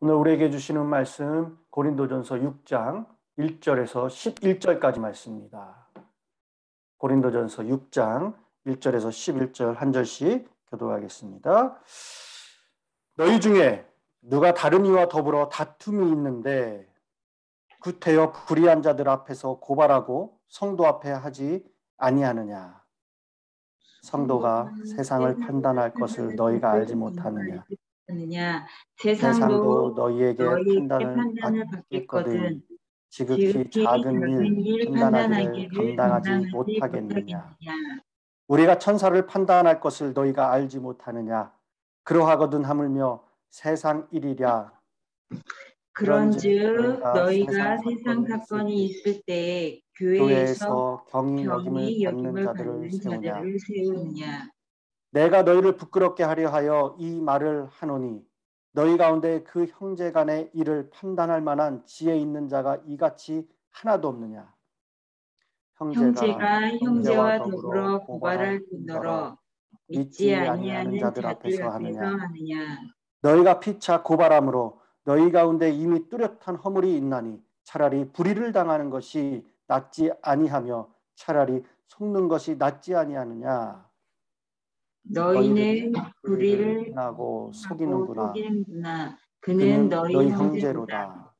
오늘 우리에게 주시는 말씀 고린도전서 6장 1절에서 11절까지 말씀입니다. 고린도전서 6장 1절에서 11절 한 절씩 교독하겠습니다. 너희 중에 누가 다른 이와 더불어 다툼이 있는데 구태여 불의한 자들 앞에서 고발하고 성도 앞에 하지 아니하느냐. 성도가 세상을 판단할 것을 너희가 알지 못하느냐. 세상도 너희에게 판단을 받겠거든 지극히 작은 일 판단하기를 감당하지 못하겠느냐. 우리가 천사를 판단할 것을 너희가 알지 못하느냐. 그러하거든 하물며 세상 일이랴. 그런즉 너희가 세상 사건이 있을 때에 교회에서 경히 여김을 받는 자들을 세우느냐. 내가 너희를 부끄럽게 하려 하여 이 말을 하노니 너희 가운데 그 형제 간의 일을 판단할 만한 지혜 있는 자가 이같이 하나도 없느냐. 형제가 형제와 더불어 고발할 뿐더러 믿지 아니하는 자들 앞에서 하느냐. 너희가 피차 고발함으로 너희 가운데 이미 뚜렷한 허물이 있나니 차라리 불의를 당하는 것이 낫지 아니하며 차라리 속는 것이 낫지 아니하느냐. 너희는 불의를 하고 속이는구나. 그는 너희 형제로다.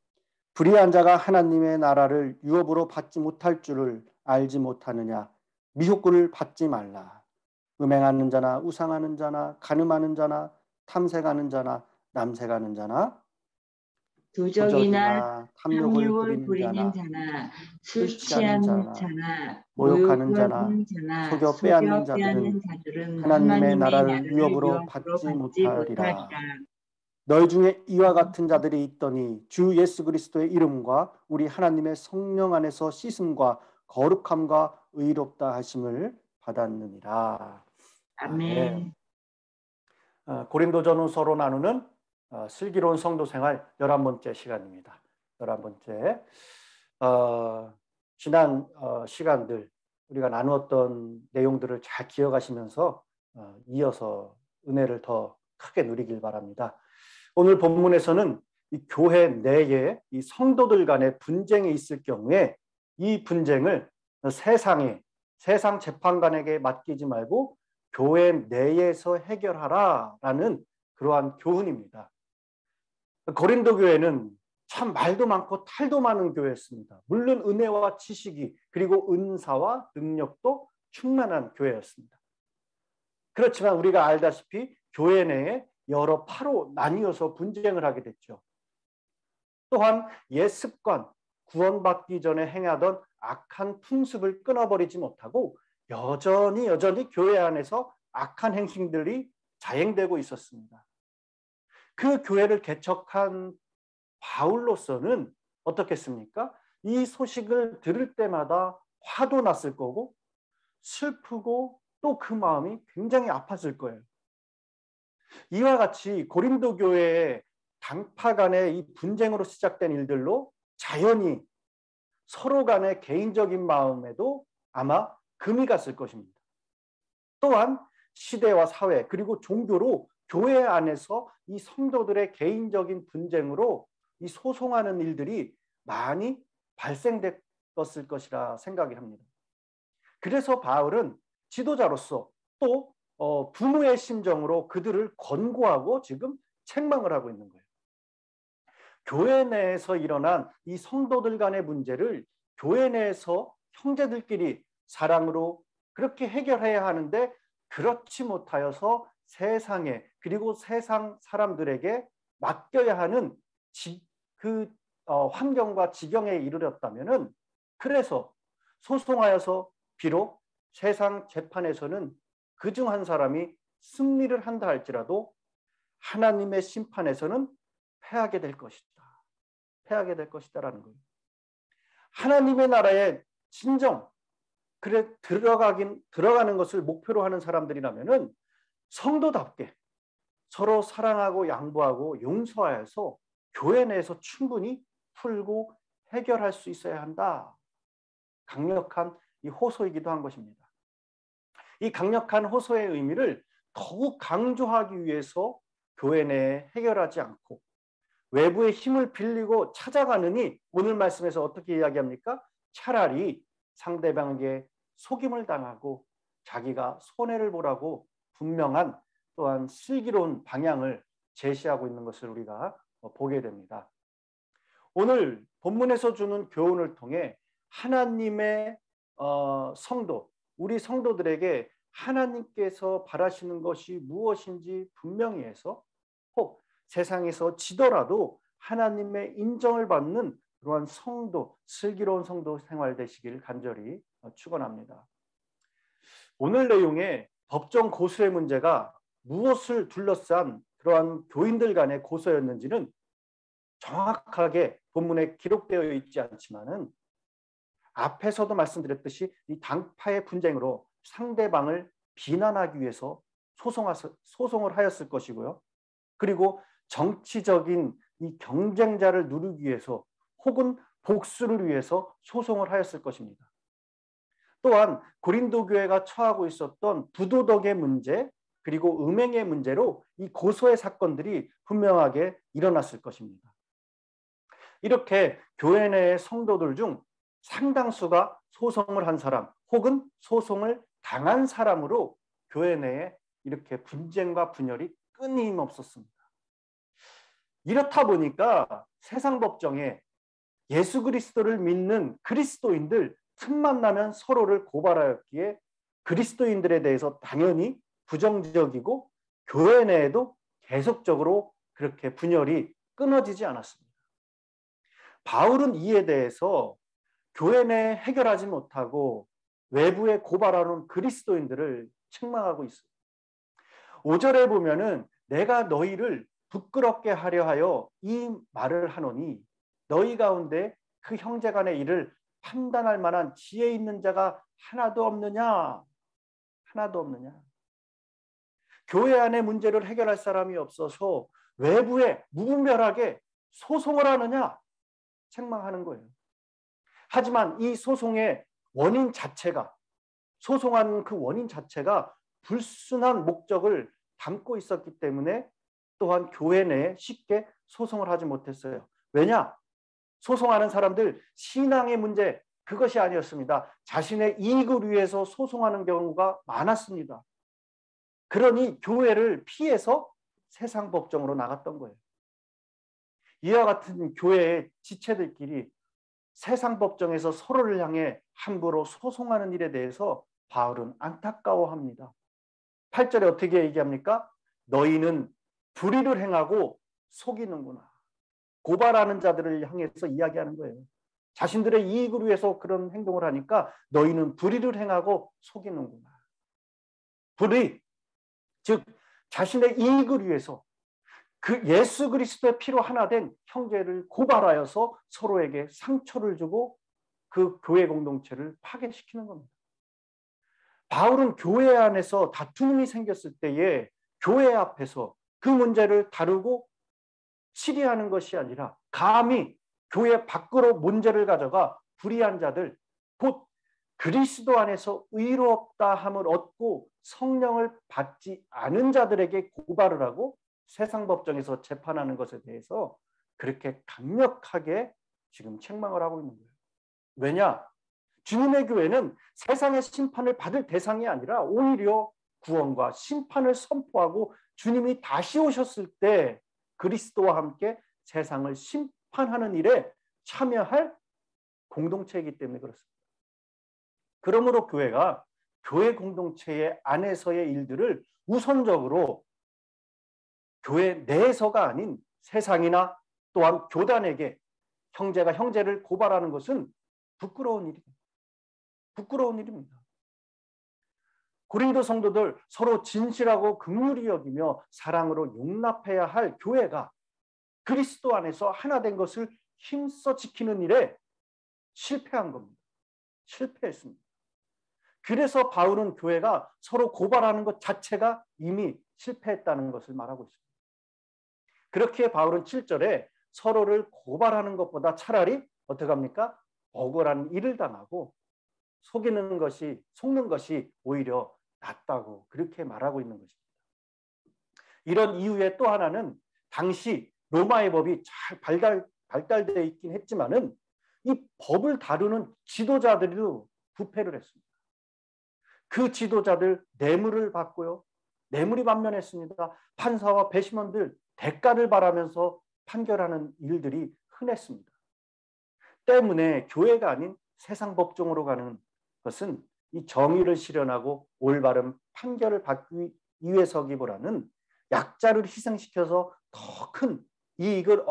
불의한 자가 하나님의 나라를 유업으로 받지 못할 줄을 알지 못하느냐. 미혹구를 받지 말라. 음행하는 자나 우상하는 자나 간음하는 자나 탐색하는 자나 남색하는 자나 도적이나 탐욕을 부리는 자나 술 취하는 자나 모욕하는 자나 속여 빼앗는 자들은 하나님의 나라를 유업으로 받지 못하리라. 너희 중에 이와 같은 자들이 있더니 주 예수 그리스도의 이름과 우리 하나님의 성령 안에서 씻음과 거룩함과 의롭다 하심을 받았느니라. 아멘. 고린도전후서로 나누는 슬기로운 성도 생활 11번째 시간입니다. 11번째. 지난 시간들 우리가 나누었던 내용들을 잘 기억하시면서 이어서 은혜를 더 크게 누리길 바랍니다. 오늘 본문에서는 이 교회 내에 이 성도들 간의 분쟁이 있을 경우에 이 분쟁을 세상 재판관에게 맡기지 말고 교회 내에서 해결하라라는 그러한 교훈입니다. 고린도 교회는 참 말도 많고 탈도 많은 교회였습니다. 물론 은혜와 지식이 그리고 은사와 능력도 충만한 교회였습니다. 그렇지만 우리가 알다시피 교회 내에 여러 파로 나뉘어서 분쟁을 하게 됐죠. 또한 옛 습관, 구원받기 전에 행하던 악한 풍습을 끊어버리지 못하고 여전히 교회 안에서 악한 행실들이 자행되고 있었습니다. 그 교회를 개척한 바울로서는 어떻겠습니까? 이 소식을 들을 때마다 화도 났을 거고 슬프고 또 그 마음이 굉장히 아팠을 거예요. 이와 같이 고린도 교회의 당파 간의 이 분쟁으로 시작된 일들로 자연히 서로 간의 개인적인 마음에도 아마 금이 갔을 것입니다. 또한 시대와 사회 그리고 종교로 교회 안에서 이 성도들의 개인적인 분쟁으로 이 소송하는 일들이 많이 발생됐을 것이라 생각이 합니다. 그래서 바울은 지도자로서 또 부모의 심정으로 그들을 권고하고 지금 책망을 하고 있는 거예요. 교회 내에서 일어난 이 성도들 간의 문제를 교회 내에서 형제들끼리 사랑으로 그렇게 해결해야 하는데 그렇지 못하여서 세상에 그리고 세상 사람들에게 맡겨야 하는 환경과 지경에 이르렀다면은 그래서 소송하여서 비록 세상 재판에서는 그중 한 사람이 승리를 한다 할지라도 하나님의 심판에서는 패하게 될 것이다. 패하게 될 것이다라는 거예요. 하나님의 나라에 진정 들어가는 것을 목표로 하는 사람들이라면은 성도답게 서로 사랑하고 양보하고 용서하여서 교회 내에서 충분히 풀고 해결할 수 있어야 한다. 강력한 이 호소이기도 한 것입니다. 이 강력한 호소의 의미를 더욱 강조하기 위해서 교회 내에 해결하지 않고 외부의 힘을 빌리고 찾아가느니 오늘 말씀에서 어떻게 이야기합니까? 차라리 상대방에게 속임을 당하고 자기가 손해를 보라고 분명한 또한 슬기로운 방향을 제시하고 있는 것을 우리가 보게 됩니다. 오늘 본문에서 주는 교훈을 통해 하나님의 성도, 우리 성도들에게 하나님께서 바라시는 것이 무엇인지 분명히 해서 혹 세상에서 지더라도 하나님의 인정을 받는 그러한 성도, 슬기로운 성도 생활 되시길 간절히 축원합니다. 오늘 내용의 법정 고소의 문제가 무엇을 둘러싼 그러한 교인들 간의 고소였는지는 정확하게 본문에 기록되어 있지 않지만은 앞에서도 말씀드렸듯이 이 당파의 분쟁으로 상대방을 비난하기 위해서 소송을 하였을 것이고요. 그리고 정치적인 이 경쟁자를 누르기 위해서 혹은 복수를 위해서 소송을 하였을 것입니다. 또한 고린도 교회가 처하고 있었던 부도덕의 문제 그리고 음행의 문제로 이 고소의 사건들이 분명하게 일어났을 것입니다. 이렇게 교회 내의 성도들 중 상당수가 소송을 한 사람 혹은 소송을 당한 사람으로 교회 내에 이렇게 분쟁과 분열이 끊임없었습니다. 이렇다 보니까 세상 법정에 예수 그리스도를 믿는 그리스도인들 틈만 나면 서로를 고발하였기에 그리스도인들에 대해서 당연히 부정적이고 교회 내에도 계속적으로 그렇게 분열이 끊어지지 않았습니다. 바울은 이에 대해서 교회 내에 해결하지 못하고 외부에 고발하는 그리스도인들을 책망하고 있습니다. 5절에 보면은 내가 너희를 부끄럽게 하려 하여 이 말을 하노니 너희 가운데 그 형제 간의 일을 판단할 만한 지혜 있는 자가 하나도 없느냐? 하나도 없느냐? 교회 안의 문제를 해결할 사람이 없어서 외부에 무분별하게 소송을 하느냐? 책망하는 거예요. 하지만 이 소송의 원인 자체가 소송한 그 원인 자체가 불순한 목적을 담고 있었기 때문에 또한 교회 내에 쉽게 소송을 하지 못했어요. 왜냐? 소송하는 사람들 신앙의 문제 그것이 아니었습니다. 자신의 이익을 위해서 소송하는 경우가 많았습니다. 그러니 교회를 피해서 세상 법정으로 나갔던 거예요. 이와 같은 교회의 지체들끼리 세상 법정에서 서로를 향해 함부로 소송하는 일에 대해서 바울은 안타까워합니다. 8절에 어떻게 얘기합니까? 너희는 불의를 행하고 속이는구나. 고발하는 자들을 향해서 이야기하는 거예요. 자신들의 이익을 위해서 그런 행동을 하니까 너희는 불의를 행하고 속이는구나. 불의, 즉 자신의 이익을 위해서 그 예수 그리스도의 피로 하나 된 형제를 고발하여서 서로에게 상처를 주고 그 교회 공동체를 파괴시키는 겁니다. 바울은 교회 안에서 다툼이 생겼을 때에 교회 앞에서 그 문제를 다루고 치리하는 것이 아니라 감히 교회 밖으로 문제를 가져가 불의한 자들 곧 그리스도 안에서 의롭다 함을 얻고 성령을 받지 않은 자들에게 고발을 하고 세상 법정에서 재판하는 것에 대해서 그렇게 강력하게 지금 책망을 하고 있는 거예요. 왜냐? 주님의 교회는 세상의 심판을 받을 대상이 아니라 오히려 구원과 심판을 선포하고 주님이 다시 오셨을 때 그리스도와 함께 세상을 심판하는 일에 참여할 공동체이기 때문에 그렇습니다. 그러므로 교회가 교회 공동체의 안에서의 일들을 우선적으로 교회 내에서가 아닌 세상이나 또한 교단에게 형제가 형제를 고발하는 것은 부끄러운 일입니다. 부끄러운 일입니다. 고린도 성도들 서로 진실하고 긍휼히 여기며 사랑으로 용납해야 할 교회가 그리스도 안에서 하나 된 것을 힘써 지키는 일에 실패한 겁니다. 실패했습니다. 그래서 바울은 교회가 서로 고발하는 것 자체가 이미 실패했다는 것을 말하고 있습니다. 그렇기에 바울은 7절에 서로를 고발하는 것보다 차라리 어떻게 합니까? 억울한 일을 당하고 속는 것이 오히려 낫다고 그렇게 말하고 있는 것입니다. 이런 이유의 또 하나는 당시 로마의 법이 잘 발달되어 있긴 했지만은 이 법을 다루는 지도자들도 부패를 했습니다. 그 지도자들 뇌물을 받고요. 뇌물이 만면했습니다. 판사와 배심원들 대가를 바라면서 판결하는 일들이 흔했습니다. 때문에 교회가 아닌 세상 법정으로 가는 것은 이 정의를 실현하고 올바른 판결을 받기 위해서기보다는 약자를 희생시켜서 더 큰 이익을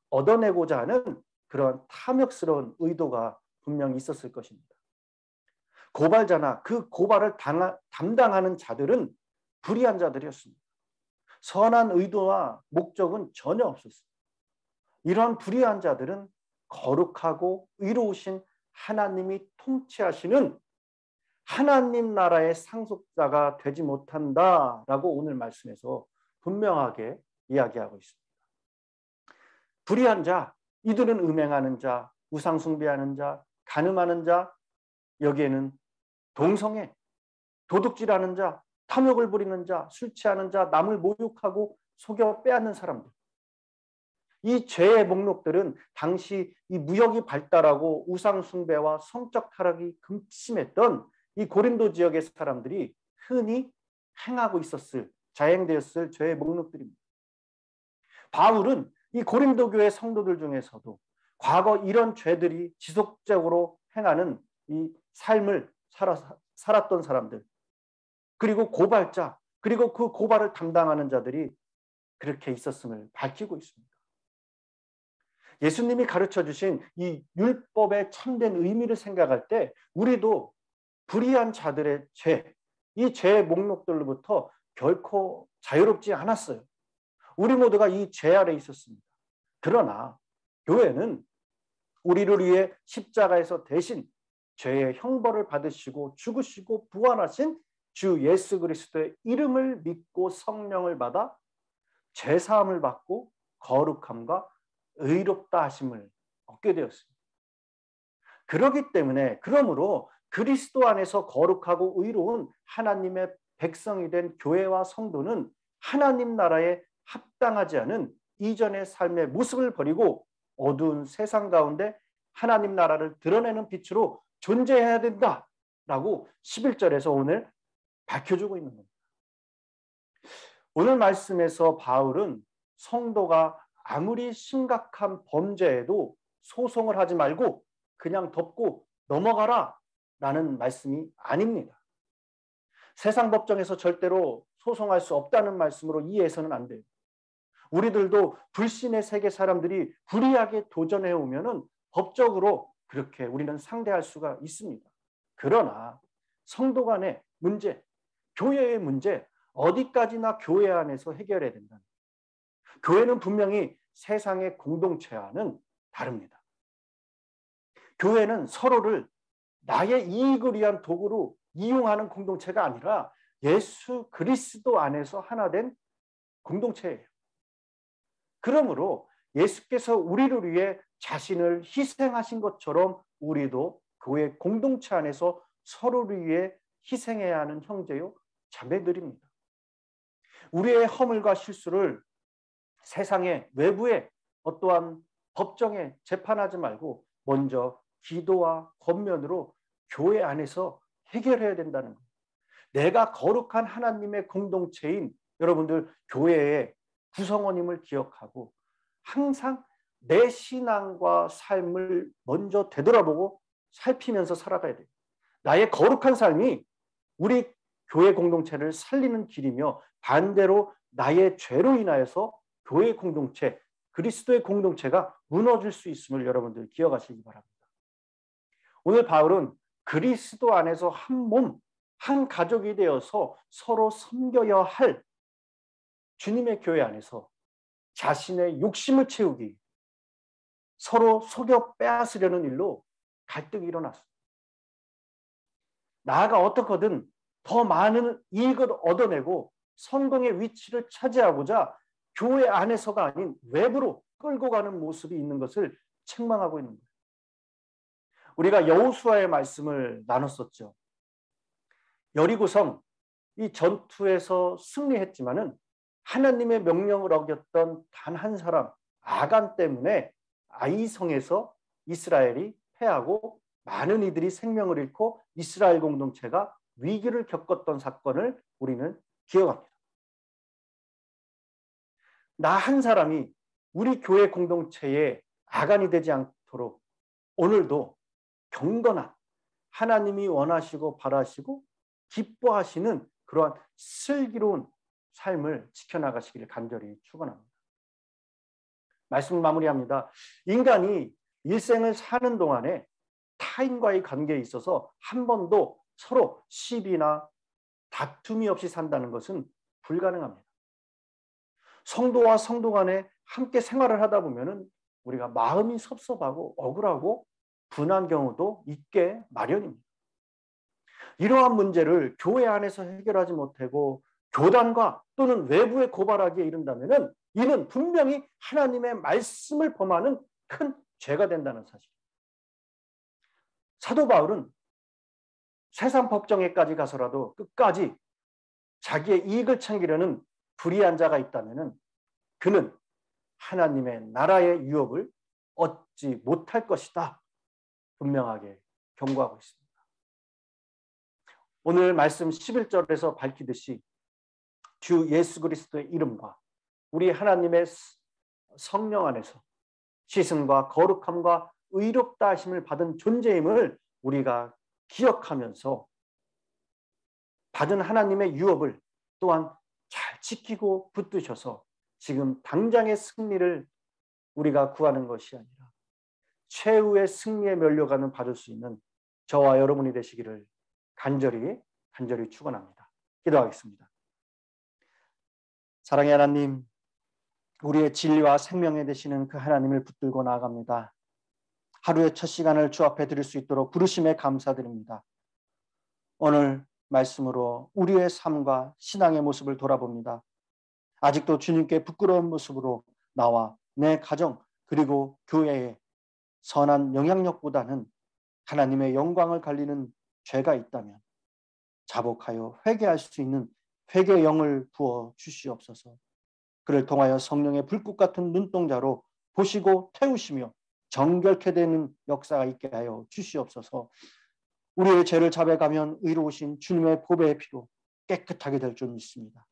얻어내고자 하는 그런 탐욕스러운 의도가 분명히 있었을 것입니다. 고발자나 그 고발을 담당하는 자들은 불의한 자들이었습니다. 선한 의도와 목적은 전혀 없었습니다. 이러한 불의한 자들은 거룩하고 의로우신 하나님이 통치하시는 하나님 나라의 상속자가 되지 못한다라고 오늘 말씀에서 분명하게 이야기하고 있습니다. 불의한 자, 이들은 음행하는 자, 우상숭배하는 자, 간음하는 자, 여기에는 동성애, 도둑질하는 자, 탐욕을 부리는 자, 술 취하는 자, 남을 모욕하고 속여 빼앗는 사람들. 이 죄의 목록들은 당시 이 무역이 발달하고 우상숭배와 성적 타락이 극심했던 이 고린도 지역의 사람들이 흔히 행하고 있었을, 자행되었을 죄의 목록들입니다. 바울은 이 고린도 교회 성도들 중에서도 과거 이런 죄들이 지속적으로 행하는 이 삶을 살았던 사람들, 그리고 고발자, 그리고 그 고발을 담당하는 자들이 그렇게 있었음을 밝히고 있습니다. 예수님이 가르쳐 주신 이 율법의 참된 의미를 생각할 때 우리도 불의한 자들의 죄, 이 죄의 목록들로부터 결코 자유롭지 않았어요. 우리 모두가 이 죄 아래 있었습니다. 그러나 교회는 우리를 위해 십자가에서 대신 죄의 형벌을 받으시고 죽으시고 부활하신 주 예수 그리스도의 이름을 믿고 성령을 받아 죄사함을 받고 거룩함과 의롭다 하심을 얻게 되었습니다. 그렇기 때문에 그러므로 그리스도 안에서 거룩하고 의로운 하나님의 백성이 된 교회와 성도는 하나님 나라에 합당하지 않은 이전의 삶의 모습을 버리고 어두운 세상 가운데 하나님 나라를 드러내는 빛으로 존재해야 된다라고 11절에서 오늘 밝혀주고 있는 겁니다. 오늘 말씀에서 바울은 성도가 아무리 심각한 범죄에도 소송을 하지 말고 그냥 덮고 넘어가라 라는 말씀이 아닙니다. 세상 법정에서 절대로 소송할 수 없다는 말씀으로 이해해서는 안 돼요. 우리들도 불신의 세계 사람들이 불의하게 도전해 오면은 법적으로 그렇게 우리는 상대할 수가 있습니다. 그러나 성도 간의 문제, 교회의 문제, 어디까지나 교회 안에서 해결해야 된다. 교회는 분명히 세상의 공동체와는 다릅니다. 교회는 서로를 나의 이익을 위한 도구로 이용하는 공동체가 아니라 예수 그리스도 안에서 하나 된 공동체예요. 그러므로 예수께서 우리를 위해 자신을 희생하신 것처럼 우리도 교회 공동체 안에서 서로를 위해 희생해야 하는 형제요 자매들입니다. 우리의 허물과 실수를 세상의 외부의 어떠한 법정에 재판하지 말고 먼저 기도와 권면으로 교회 안에서 해결해야 된다는 거예요. 내가 거룩한 하나님의 공동체인 여러분들 교회의 구성원임을 기억하고 항상 내 신앙과 삶을 먼저 되돌아보고 살피면서 살아가야 돼요. 나의 거룩한 삶이 우리 교회 공동체를 살리는 길이며 반대로 나의 죄로 인하여서 교회 공동체, 그리스도의 공동체가 무너질 수 있음을 여러분들 기억하시기 바랍니다. 오늘 바울은 그리스도 안에서 한 몸, 한 가족이 되어서 서로 섬겨야 할 주님의 교회 안에서 자신의 욕심을 채우기, 서로 속여 빼앗으려는 일로 갈등이 일어났습니다. 나아가 어떻게든 더 많은 이익을 얻어내고 성공의 위치를 차지하고자 교회 안에서가 아닌 외부로 끌고 가는 모습이 있는 것을 책망하고 있는 거예요. 우리가 여호수아의 말씀을 나눴었죠. 여리고성 이 전투에서 승리했지만은 하나님의 명령을 어겼던 단 한 사람, 아간 때문에 아이성에서 이스라엘이 패하고 많은 이들이 생명을 잃고 이스라엘 공동체가 위기를 겪었던 사건을 우리는 기억합니다. 나 한 사람이 우리 교회 공동체에 아간이 되지 않도록 오늘도 경건한 하나님이 원하시고 바라시고 기뻐하시는 그러한 슬기로운 삶을 지켜나가시기를 간절히 축원합니다. 말씀을 마무리합니다. 인간이 일생을 사는 동안에 타인과의 관계에 있어서 한 번도 서로 시비나 다툼이 없이 산다는 것은 불가능합니다. 성도와 성도 간에 함께 생활을 하다 보면은 우리가 마음이 섭섭하고 억울하고 분한 경우도 있게 마련입니다. 이러한 문제를 교회 안에서 해결하지 못하고 교단과 또는 외부에 고발하기에 이른다면은 이는 분명히 하나님의 말씀을 범하는 큰 죄가 된다는 사실. 사도 바울은 세상 법정에까지 가서라도 끝까지 자기의 이익을 챙기려는 불의한 자가 있다면은 그는 하나님의 나라의 유업을 얻지 못할 것이다. 분명하게 경고하고 있습니다. 오늘 말씀 11절에서 밝히듯이 주 예수 그리스도의 이름과 우리 하나님의 성령 안에서 씻음과 거룩함과 의롭다 하심을 받은 존재임을 우리가 기억하면서 받은 하나님의 유업을 또한 잘 지키고 붙드셔서 지금 당장의 승리를 우리가 구하는 것이 아니라 최후의 승리에 면류관을 받을 수 있는 저와 여러분이 되시기를 간절히 축원합니다. 기도하겠습니다. 사랑의 하나님, 우리의 진리와 생명에 되시는 그 하나님을 붙들고 나아갑니다. 하루의 첫 시간을 주 앞에 드릴 수 있도록 부르심에 감사드립니다. 오늘 말씀으로 우리의 삶과 신앙의 모습을 돌아봅니다. 아직도 주님께 부끄러운 모습으로 나와 내 가정 그리고 교회에 선한 영향력보다는 하나님의 영광을 갈리는 죄가 있다면 자복하여 회개할 수 있는 회개의 영을 부어 주시옵소서. 그를 통하여 성령의 불꽃 같은 눈동자로 보시고 태우시며 정결케 되는 역사가 있게 하여 주시옵소서. 우리의 죄를 자백하면 의로우신 주님의 보배의 피로 깨끗하게 될 줄 믿습니다.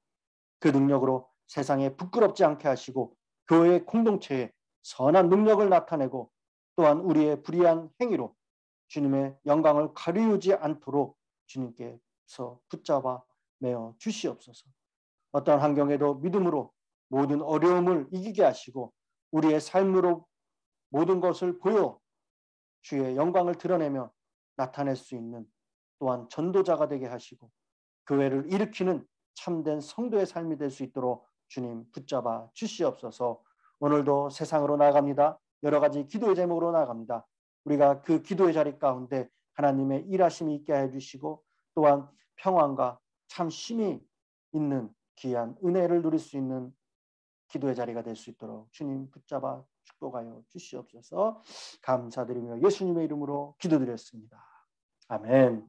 그 능력으로 세상에 부끄럽지 않게 하시고 교회의 공동체에 선한 능력을 나타내고 또한 우리의 불의한 행위로 주님의 영광을 가리우지 않도록 주님께서 붙잡아 매어 주시옵소서. 어떤 환경에도 믿음으로 모든 어려움을 이기게 하시고 우리의 삶으로 모든 것을 보여 주의 영광을 드러내며 나타낼 수 있는 또한 전도자가 되게 하시고 교회를 일으키는 참된 성도의 삶이 될 수 있도록 주님 붙잡아 주시옵소서. 오늘도 세상으로 나아갑니다. 여러 가지 기도의 제목으로 나아갑니다. 우리가 그 기도의 자리 가운데 하나님의 일하심이 있게 해주시고 또한 평안과 참 쉼이 있는 귀한 은혜를 누릴 수 있는 기도의 자리가 될 수 있도록 주님 붙잡아 축복하여 주시옵소서. 감사드리며 예수님의 이름으로 기도드렸습니다. 아멘.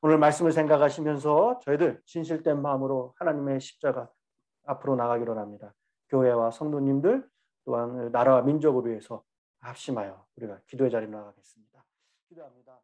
오늘 말씀을 생각하시면서 저희들 진실된 마음으로 하나님의 십자가 앞으로 나가기로 합니다. 교회와 성도님들 또한 나라와 민족을 위해서 합심하여 우리가 기도의 자리로 나가겠습니다. 기도합니다.